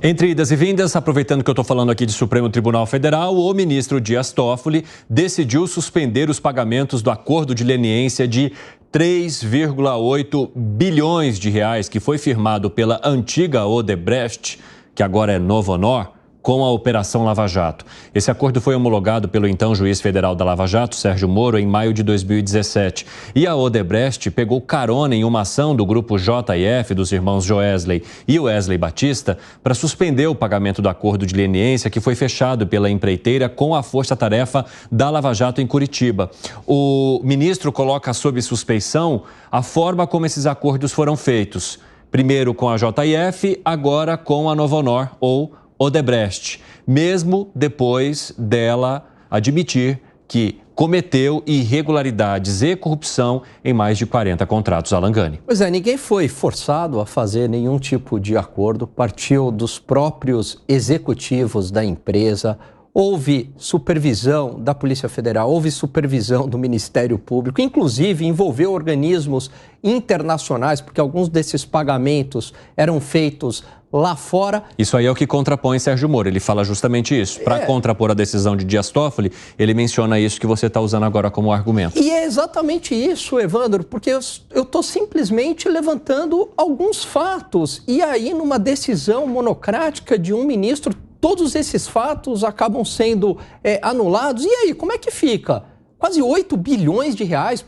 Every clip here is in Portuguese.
Entre idas e vindas, aproveitando que eu estou falando aqui de Supremo Tribunal Federal, o ministro Dias Toffoli decidiu suspender os pagamentos do acordo de leniência de 3,8 bilhões de reais que foi firmado pela antiga Odebrecht, que agora é Novo Honor, com a Operação Lava Jato. Esse acordo foi homologado pelo então juiz federal da Lava Jato, Sérgio Moro, em maio de 2017. E a Odebrecht pegou carona em uma ação do grupo JF, dos irmãos Joesley e Wesley Batista, para suspender o pagamento do acordo de leniência que foi fechado pela empreiteira com a força-tarefa da Lava Jato em Curitiba. O ministro coloca sob suspeição a forma como esses acordos foram feitos. Primeiro com a JF, agora com a Novo Honor, ou Odebrecht, mesmo depois dela admitir que cometeu irregularidades e corrupção em mais de 40 contratos. Alan Gani. Pois é, ninguém foi forçado a fazer nenhum tipo de acordo, partiu dos próprios executivos da empresa, houve supervisão da Polícia Federal, houve supervisão do Ministério Público, inclusive envolveu organismos internacionais, porque alguns desses pagamentos eram feitos lá fora. Isso aí é o que contrapõe Sérgio Moro, ele fala justamente isso. Para contrapor a decisão de Dias Toffoli, ele menciona isso que você está usando agora como argumento. E é exatamente isso, Evandro, porque eu estou simplesmente levantando alguns fatos. E aí, numa decisão monocrática de um ministro, todos esses fatos acabam sendo anulados. E aí, como é que fica? Quase 8 bilhões de reais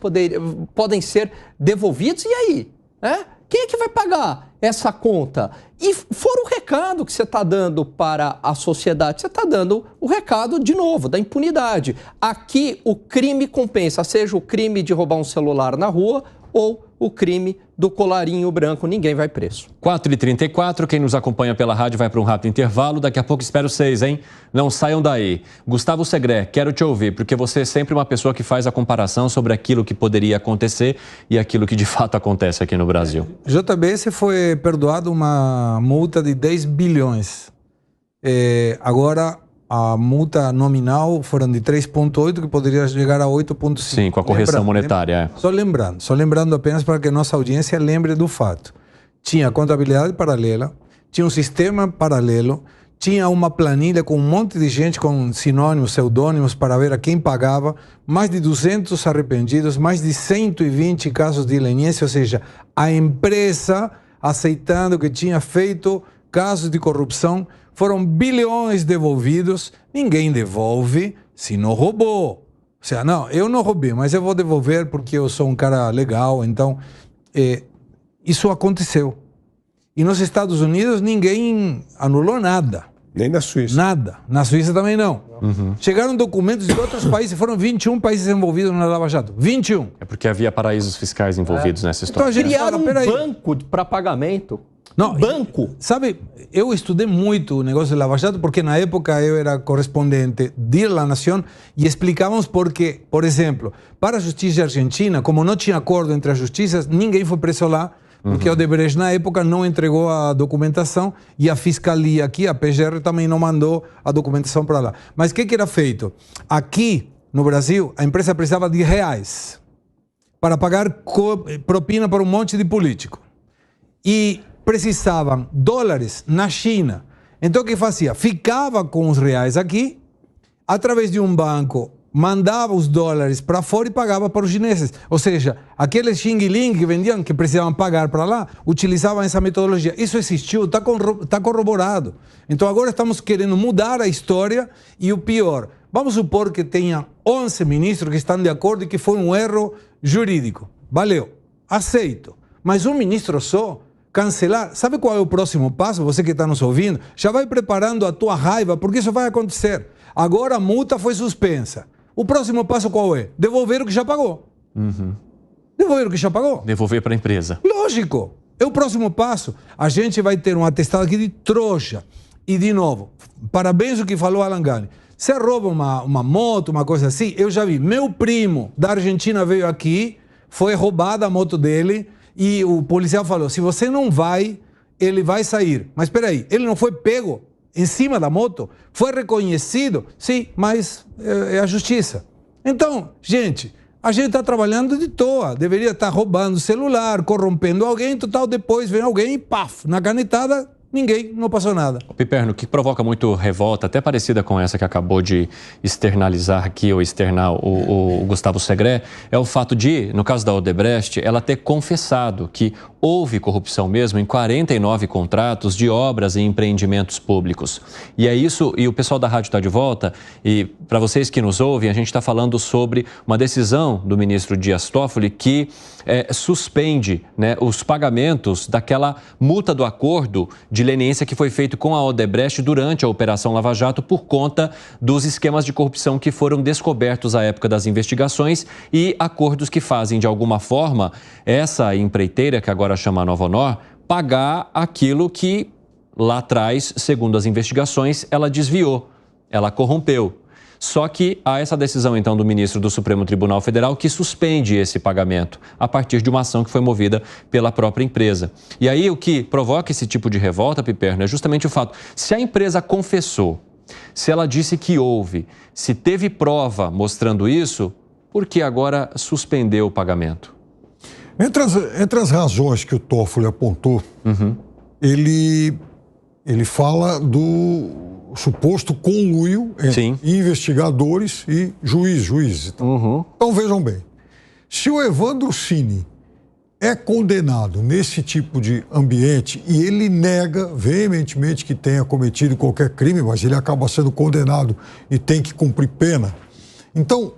podem ser devolvidos. E aí? Quem é que vai pagar essa conta? E fora o recado que você está dando para a sociedade, você está dando o recado, de novo, da impunidade. Aqui o crime compensa, seja o crime de roubar um celular na rua ou o crime do colarinho branco, ninguém vai preso. 4h34, quem nos acompanha pela rádio vai para um rápido intervalo, daqui a pouco espero vocês, hein? Não saiam daí. Gustavo Segré, quero te ouvir, porque você é sempre uma pessoa que faz a comparação sobre aquilo que poderia acontecer e aquilo que de fato acontece aqui no Brasil. JBS foi perdoado uma multa de 10 bilhões. Agora, a multa nominal foram de 3,8, que poderia chegar a 8,5. Sim, com a correção monetária. Só lembrando apenas para que nossa audiência lembre do fato. Tinha contabilidade paralela, tinha um sistema paralelo, tinha uma planilha com um monte de gente com sinônimos, pseudônimos para ver a quem pagava, mais de 200 arrependidos, mais de 120 casos de leniência, ou seja, a empresa aceitando que tinha feito casos de corrupção. Foram bilhões devolvidos, ninguém devolve se não roubou. Ou seja, não, eu não roubei, mas eu vou devolver porque eu sou um cara legal. Então, isso aconteceu. E nos Estados Unidos ninguém anulou nada. Nem na Suíça. Nada. Na Suíça também não. Chegaram documentos de outros países, foram 21 países envolvidos na Lava Jato. 21. É porque havia paraísos fiscais envolvidos nessa história. Então, criaram um banco para pagamento. Não, banco. Sabe, eu estudei muito o negócio de Lava Jato porque na época eu era correspondente de La Nación e explicávamos porque, por exemplo, para a justiça argentina, como não tinha acordo entre as justiças, ninguém foi preso lá, porque o Odebrecht na época não entregou a documentação e a fiscalia aqui, a PGR, também não mandou a documentação para lá. Mas o que era feito? Aqui no Brasil, a empresa precisava de reais para pagar propina para um monte de político. E precisavam dólares na China. Então o que fazia? Ficava com os reais aqui, através de um banco, mandava os dólares para fora e pagava para os chineses. Ou seja, aqueles xing-ling que vendiam, que precisavam pagar para lá, utilizavam essa metodologia. Isso existiu, está corroborado. Então agora estamos querendo mudar a história e o pior, vamos supor que tenha 11 ministros que estão de acordo e que foi um erro jurídico. Valeu, aceito. Mas um ministro só, cancelar, sabe qual é o próximo passo? Você que está nos ouvindo, já vai preparando a tua raiva, porque isso vai acontecer. Agora a multa foi suspensa. O próximo passo qual é? Devolver o que já pagou. Devolver o que já pagou. Devolver para a empresa. Lógico. É o próximo passo. A gente vai ter um atestado aqui de trouxa. E de novo, parabéns o que falou Alan Gani. Você rouba uma moto, uma coisa assim, eu já vi. Meu primo da Argentina veio aqui, foi roubada a moto dele, e o policial falou, se você não vai, ele vai sair. Mas espera aí, ele não foi pego em cima da moto? Foi reconhecido? Sim, mas é a justiça. Então, gente, a gente está trabalhando de toa. Deveria estar roubando celular, corrompendo alguém, total, depois vem alguém e paf, na canetada, Ninguém, não passou nada. Piperno, o que provoca muito revolta, até parecida com essa que acabou de externalizar aqui, ou externar o Gustavo Segré, é o fato de, no caso da Odebrecht, ela ter confessado que houve corrupção mesmo em 49 contratos de obras e empreendimentos públicos. E é isso, e o pessoal da rádio está de volta, e para vocês que nos ouvem, a gente está falando sobre uma decisão do ministro Dias Toffoli que suspende, né, os pagamentos daquela multa do acordo de leniência que foi feito com a Odebrecht durante a Operação Lava Jato por conta dos esquemas de corrupção que foram descobertos à época das investigações e acordos que fazem, de alguma forma, essa empreiteira, que agora chama Nova Honor, pagar aquilo que lá atrás, segundo as investigações, ela desviou, ela corrompeu. Só que há essa decisão, então, do ministro do Supremo Tribunal Federal que suspende esse pagamento a partir de uma ação que foi movida pela própria empresa. E aí o que provoca esse tipo de revolta, Piperno, é justamente o fato, se a empresa confessou, se ela disse que houve, se teve prova mostrando isso, por que agora suspendeu o pagamento? Entre as razões que o Toffoli apontou, ele fala do suposto conluio entre investigadores e juízes. Então vejam bem, se o Evandro Cini é condenado nesse tipo de ambiente e ele nega veementemente que tenha cometido qualquer crime, mas ele acaba sendo condenado e tem que cumprir pena, então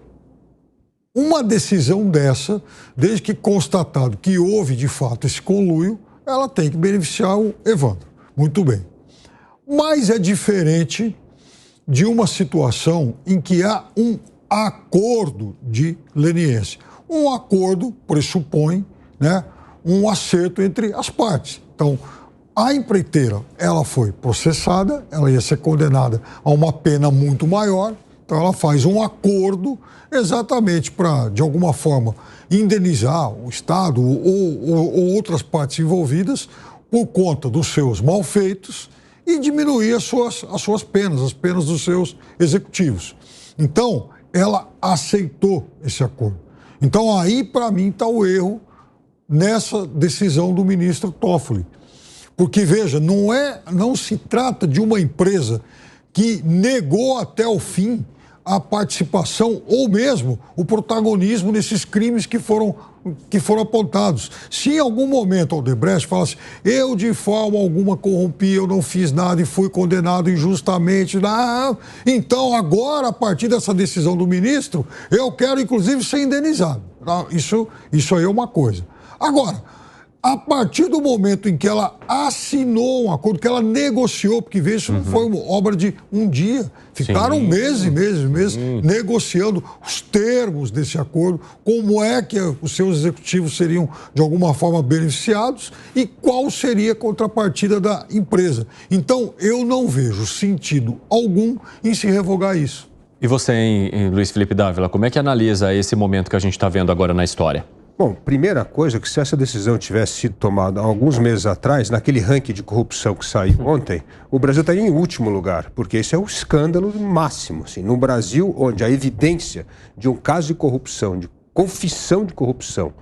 uma decisão dessa, desde que constatado que houve de fato esse conluio, ela tem que beneficiar o Evandro. Muito bem. Mas é diferente de uma situação em que há um acordo de leniência. Um acordo pressupõe, né, um acerto entre as partes. Então, a empreiteira, ela foi processada, ela ia ser condenada a uma pena muito maior, então ela faz um acordo exatamente para, de alguma forma, indenizar o Estado ou outras partes envolvidas por conta dos seus malfeitos e diminuir as suas penas, as penas dos seus executivos. Então, ela aceitou esse acordo. Então, aí, para mim, está o erro nessa decisão do ministro Toffoli. Porque, veja, não se trata de uma empresa que negou até o fim a participação ou mesmo o protagonismo nesses crimes que foram apontados. Se em algum momento a Odebrecht fala assim, eu de forma alguma corrompi, eu não fiz nada e fui condenado injustamente, então agora, a partir dessa decisão do ministro, eu quero inclusive ser indenizado. Isso aí é uma coisa. Agora, a partir do momento em que ela assinou um acordo, que ela negociou, porque veja, isso não foi uma obra de um dia, ficaram meses e meses negociando os termos desse acordo, como é que os seus executivos seriam de alguma forma beneficiados e qual seria a contrapartida da empresa. Então, eu não vejo sentido algum em se revogar isso. E você, hein, Luiz Felipe Dávila, como é que analisa esse momento que a gente está vendo agora na história? Bom, primeira coisa, que se essa decisão tivesse sido tomada alguns meses atrás, naquele ranking de corrupção que saiu ontem, o Brasil estaria em último lugar, porque esse é o escândalo máximo. Assim, no Brasil, onde a evidência de um caso de corrupção, de confissão de corrupção,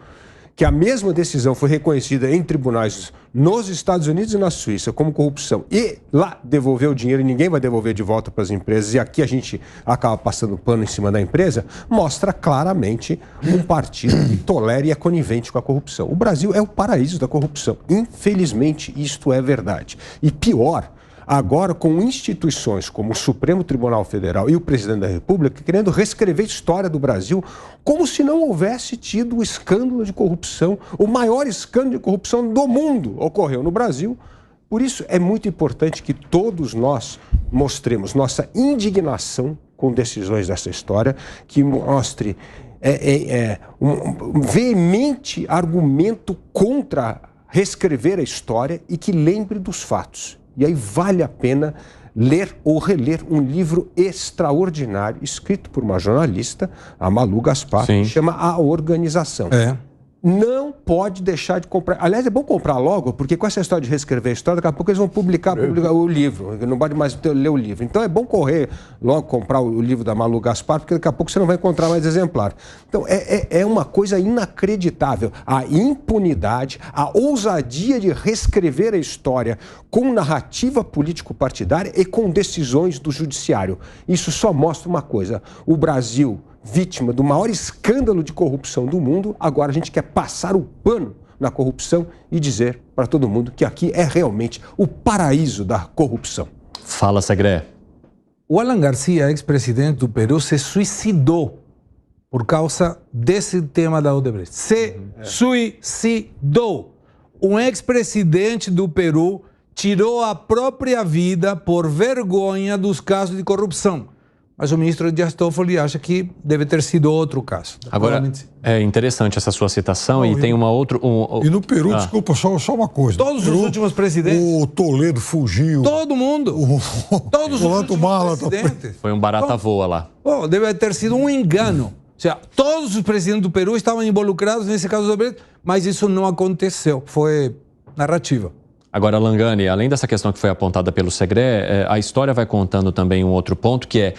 que a mesma decisão foi reconhecida em tribunais nos Estados Unidos e na Suíça como corrupção, e lá devolveu o dinheiro e ninguém vai devolver de volta para as empresas, e aqui a gente acaba passando pano em cima da empresa, mostra claramente um partido que tolera e é conivente com a corrupção. O Brasil é o paraíso da corrupção. Infelizmente, isto é verdade. E pior, agora com instituições como o Supremo Tribunal Federal e o Presidente da República querendo reescrever a história do Brasil como se não houvesse tido o escândalo de corrupção, o maior escândalo de corrupção do mundo ocorreu no Brasil. Por isso é muito importante que todos nós mostremos nossa indignação com decisões dessa história, que mostre um veemente argumento contra reescrever a história e que lembre dos fatos. E aí vale a pena ler ou reler um livro extraordinário, escrito por uma jornalista, a Malu Gaspar, que chama A Organização. não pode deixar de comprar. Aliás, é bom comprar logo, porque com essa história de reescrever a história, daqui a pouco eles vão publicar o livro. Não pode mais ler o livro. Então é bom correr logo, comprar o livro da Malu Gaspar, porque daqui a pouco você não vai encontrar mais exemplar. Então é uma coisa inacreditável. A impunidade, a ousadia de reescrever a história com narrativa político-partidária e com decisões do judiciário. Isso só mostra uma coisa: o Brasil, vítima do maior escândalo de corrupção do mundo, agora a gente quer passar o pano na corrupção e dizer para todo mundo que aqui é realmente o paraíso da corrupção. Fala, Segré. O Alan Garcia, ex-presidente do Peru, se suicidou por causa desse tema da Odebrecht. Suicidou. Um ex-presidente do Peru tirou a própria vida por vergonha dos casos de corrupção. Mas o ministro Dias Toffoli acha que deve ter sido outro caso. Agora, é interessante essa sua citação e tem uma outra... E no Peru, desculpa, só uma coisa. Todos os últimos presidentes. O Toledo fugiu. Todo mundo. Todos os últimos presidentes. Foi um barata voa lá. Bom, deve ter sido um engano. Ou seja, todos os presidentes do Peru estavam involucrados nesse caso do Odebrecht, mas isso não aconteceu. Foi narrativa. Agora, Langani, além dessa questão que foi apontada pelo Segré, a história vai contando também um outro ponto, que é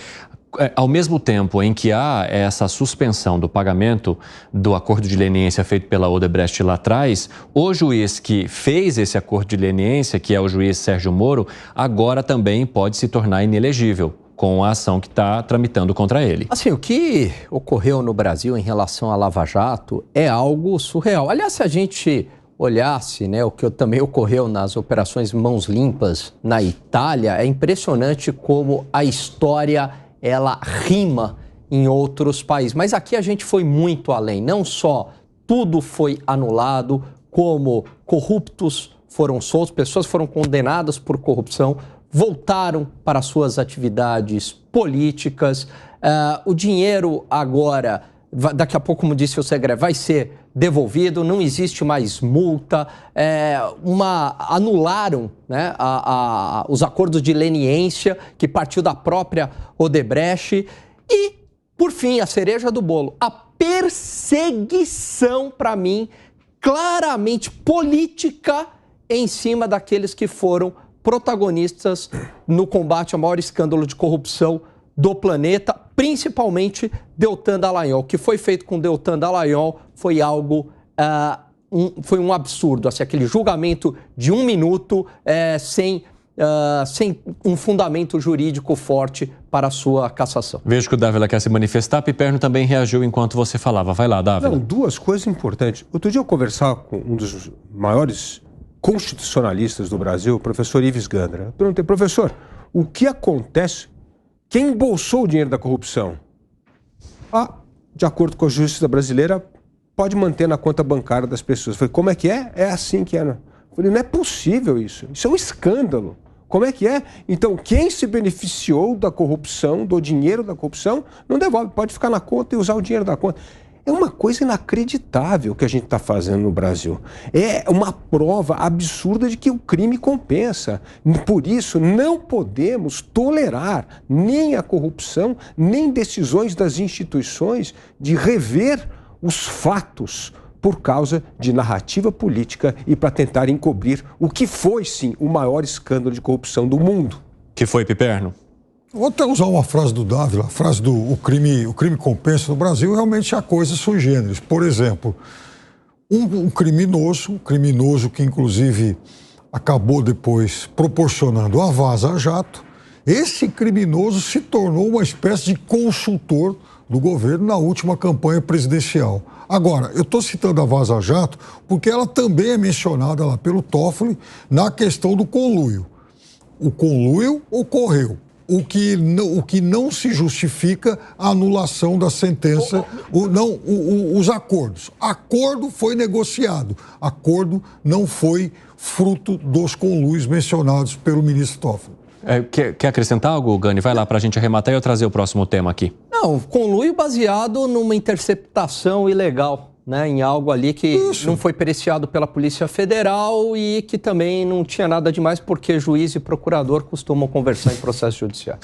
ao mesmo tempo em que há essa suspensão do pagamento do acordo de leniência feito pela Odebrecht lá atrás, o juiz que fez esse acordo de leniência, que é o juiz Sérgio Moro, agora também pode se tornar inelegível com a ação que está tramitando contra ele. Assim, o que ocorreu no Brasil em relação à Lava Jato é algo surreal. Aliás, se a gente olhasse, né, o que também ocorreu nas operações Mãos Limpas na Itália, é impressionante como a história ela rima em outros países. Mas aqui a gente foi muito além. Não só tudo foi anulado, como corruptos foram soltos, pessoas foram condenadas por corrupção, voltaram para suas atividades políticas. O dinheiro agora, daqui a pouco, como disse o Segré, vai ser devolvido, não existe mais multa, anularam, né, os acordos de leniência que partiu da própria Odebrecht e, por fim, a cereja do bolo, a perseguição, para mim, claramente política em cima daqueles que foram protagonistas no combate ao maior escândalo de corrupção do planeta, principalmente Deltan Dallagnol. O que foi feito com Deltan Dallagnol foi algo, foi um absurdo, assim, aquele julgamento de 1 minuto sem um fundamento jurídico forte para a sua cassação. Vejo que o Dávila quer se manifestar, Piperno também reagiu enquanto você falava. Vai lá, Dávila. Não, duas coisas importantes. Outro dia eu conversava com um dos maiores constitucionalistas do Brasil, o professor Ives Gandra. Eu perguntei, professor, o que acontece? Quem embolsou o dinheiro da corrupção? De acordo com a justiça brasileira, pode manter na conta bancária das pessoas. Eu falei, como é que é? É assim que é. Eu falei, não é possível isso. Isso é um escândalo. Como é que é? Então, quem se beneficiou da corrupção, do dinheiro da corrupção, não devolve. Pode ficar na conta e usar o dinheiro da conta. É uma coisa inacreditável que a gente está fazendo no Brasil. É uma prova absurda de que o crime compensa. Por isso, não podemos tolerar nem a corrupção, nem decisões das instituições de rever os fatos por causa de narrativa política e para tentar encobrir o que foi, sim, o maior escândalo de corrupção do mundo. Que foi, Piperno? Vou até usar uma frase do Dávila, a frase do o crime compensa no Brasil, realmente há coisas sui generis. Por exemplo, um criminoso que inclusive acabou depois proporcionando a Vaza Jato, esse criminoso se tornou uma espécie de consultor do governo na última campanha presidencial. Agora, eu estou citando a Vaza Jato porque ela também é mencionada lá pelo Toffoli na questão do conluio. O conluio ocorreu. O que não se justifica a anulação da sentença, os acordos. Acordo foi negociado, acordo não foi fruto dos conluios mencionados pelo ministro Toffoli. Quer acrescentar algo, Gani? Vai lá para a gente arrematar e eu trazer o próximo tema aqui. Não, conluio baseado numa interceptação ilegal, né, em algo ali que não foi periciado pela Polícia Federal e que também não tinha nada demais porque juiz e procurador costumam conversar em processo judicial.